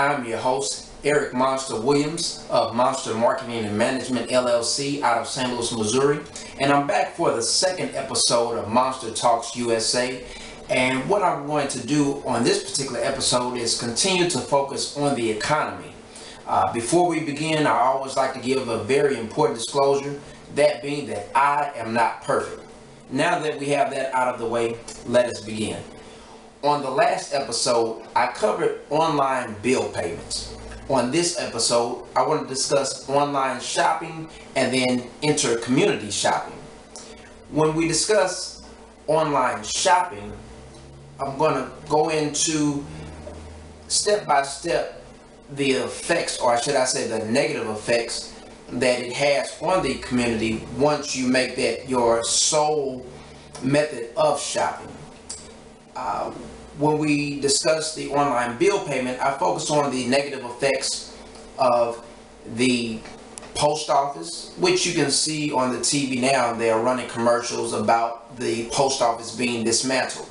I'm your host, Eric Monster Williams of Monster Marketing and Management LLC out of St. Louis, Missouri. And I'm back for the second episode of Monster Talks USA. And what I'm going to do on this particular episode is continue to focus on the economy. Before we begin, I always like to give a very important disclosure, that being that I am not perfect. Now that we have that out of the way, let us begin. On the last episode, I covered online bill payments. On this episode, I want to discuss online shopping and then inter-community shopping. When we discuss online shopping, I'm going to go into step by step the effects, or should I say the negative effects that it has on the community once you make that your sole method of shopping. When we discuss the online bill payment, I focus on the negative effects of the post office, which you can see on the TV now. They are running commercials about the post office being dismantled.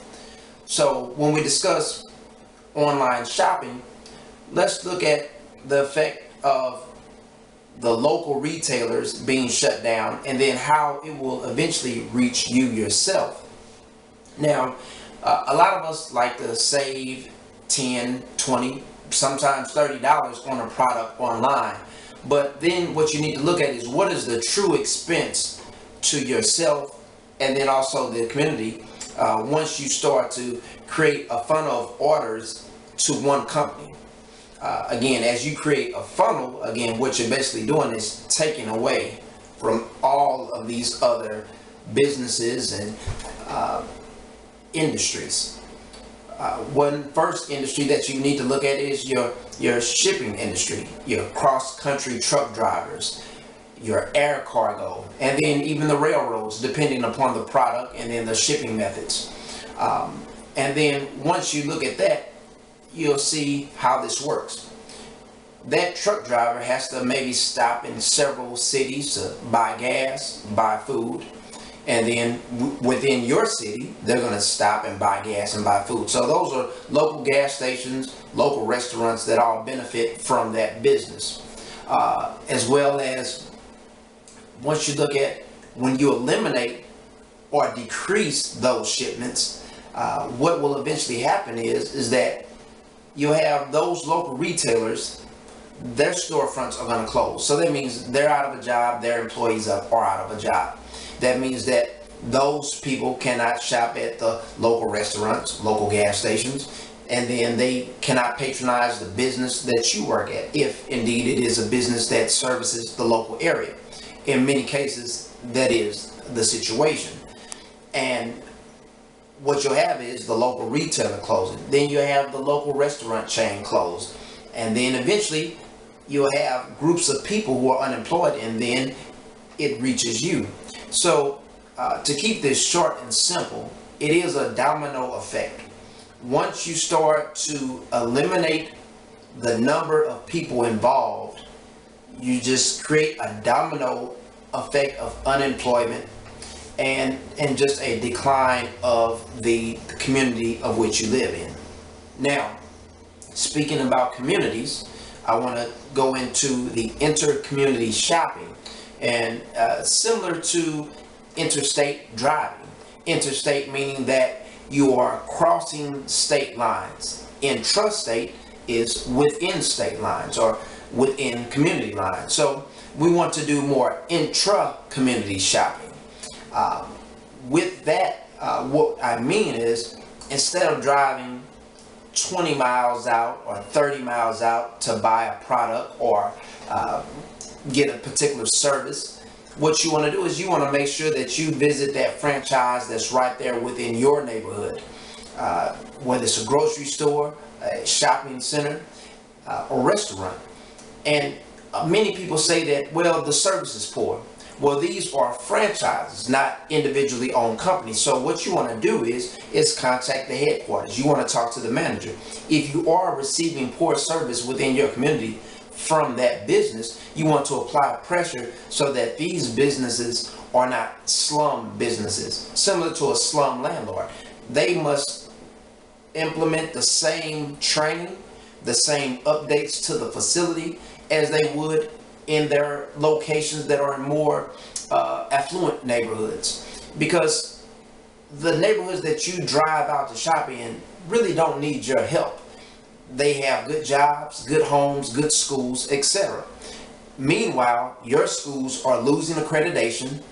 So when we discuss online shopping, let's look at the effect of the local retailers being shut down and then how it will eventually reach you yourself. Now, a lot of us like to save $10, $20, sometimes $30 on a product online. But then what you need to look at is what is the true expense to yourself and then also the community once you start to create a funnel of orders to one company. Again, as you create a funnel, again, what you're basically doing is taking away from all of these other businesses and industries. One first industry that you need to look at is your shipping industry, your cross-country truck drivers, your air cargo, and then even the railroads, depending upon the product and then the shipping methods. And then once you look at that, you'll see how this works. That truck driver has to maybe stop in several cities to buy gas, buy food, and then within your city, they're going to stop and buy gas and buy food. So those are local gas stations, local restaurants that all benefit from that business. As well as once you look at when you eliminate or decrease those shipments, what will eventually happen is that you have those local retailers, their storefronts are going to close. So that means they're out of a job, their employees are out of a job. That means that those people cannot shop at the local restaurants, local gas stations, and then they cannot patronize the business that you work at, if indeed it is a business that services the local area. In many cases, that is the situation. And what you'll have is the local retailer closing. Then you have the local restaurant chain closed. And then eventually you'll have groups of people who are unemployed, and then it reaches you. So to keep this short and simple, it is a domino effect. Once you start to eliminate the number of people involved, you just create a domino effect of unemployment and just a decline of the community of which you live in. Now, speaking about communities, I want to go into the inter-community shopping. And similar to interstate driving. Interstate meaning that you are crossing state lines. Intrastate is within state lines or within community lines. So we want to do more intra-community shopping. With that, what I mean is instead of driving 20 miles out or 30 miles out to buy a product or get a particular service, what you want to do is you want to make sure that you visit that franchise that's right there within your neighborhood, whether it's a grocery store, a shopping center, or restaurant. And many people say that, well, the service is poor. Well, these are franchises, not individually owned companies. So what you want to do is contact the headquarters. You want to talk to the manager. If you are receiving poor service within your community from that business, you want to apply pressure so that these businesses are not slum businesses. Similar to a slum landlord, they must implement the same training, the same updates to the facility as they would in their locations that are in more affluent neighborhoods. Because the neighborhoods that you drive out to shop in really don't need your help. They have good jobs, good homes, good schools, etc. Meanwhile, your schools are losing accreditation,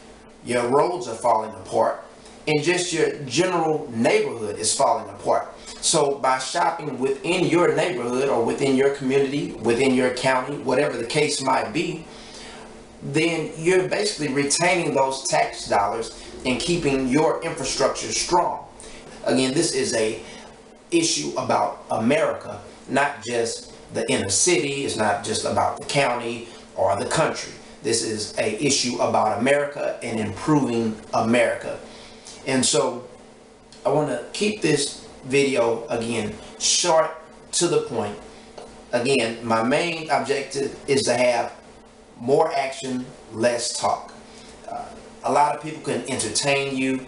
your roads are falling apart, and just your general neighborhood is falling apart. So by shopping within your neighborhood or within your community, within your county, whatever the case might be, then you're basically retaining those tax dollars and keeping your infrastructure strong. Again, this is a issue about America, not just the inner city. It's not just about the county or the country. This is a issue about America and improving America. And so I want to keep this video, again, short, to the point. Again, my main objective is to have more action, less talk. A lot of people can entertain you,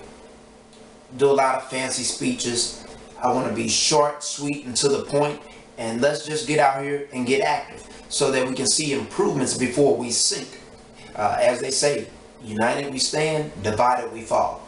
do a lot of fancy speeches. I want to be short, sweet, and to the point, and let's just get out here and get active so that we can see improvements before we sink. As they say, united we stand, divided we fall.